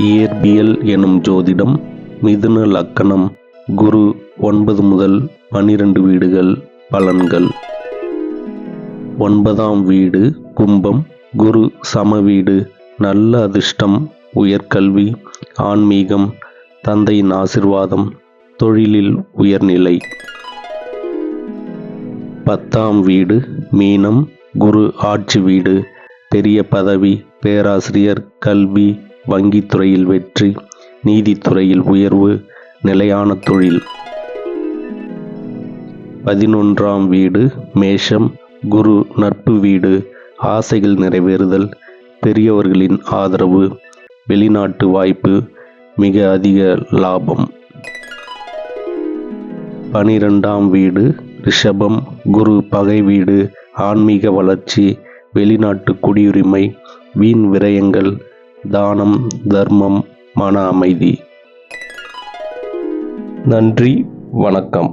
இயற்பியல் எனும் ஜோதிடம். மிதுன லக்கணம். குரு 9 முதல் 12 வீடுகள். பலன்கள். 9ஆம் வீடு கும்பம். குரு சம வீடு. நல்ல அதிர்ஷ்டம், உயர்கல்வி, ஆன்மீகம், தந்தையின் ஆசிர்வாதம், தொழிலில் உயர்நிலை. 10ஆம் வீடு மீனம். குரு ஆட்சி வீடு. பெரிய பதவி, பேராசிரியர், கல்வி, வங்கித்துறையில் வெற்றி, நீதித்துறையில் உயர்வு, நிலையான தொழில். 11ஆம் வீடு மேஷம். குரு நட்பு வீடு. ஆசைகள் நிறைவேறுதல், பெரியவர்களின் ஆதரவு, வெளிநாட்டு வாய்ப்பு, மிக அதிக லாபம். 12ஆம் வீடு ரிஷபம். குரு பகை வீடு. ஆன்மீக வளர்ச்சி, வெளிநாட்டு குடியுரிமை, வீண் விரயங்கள், தானம், தர்மம், மன அமைதி. நன்றி, வணக்கம்.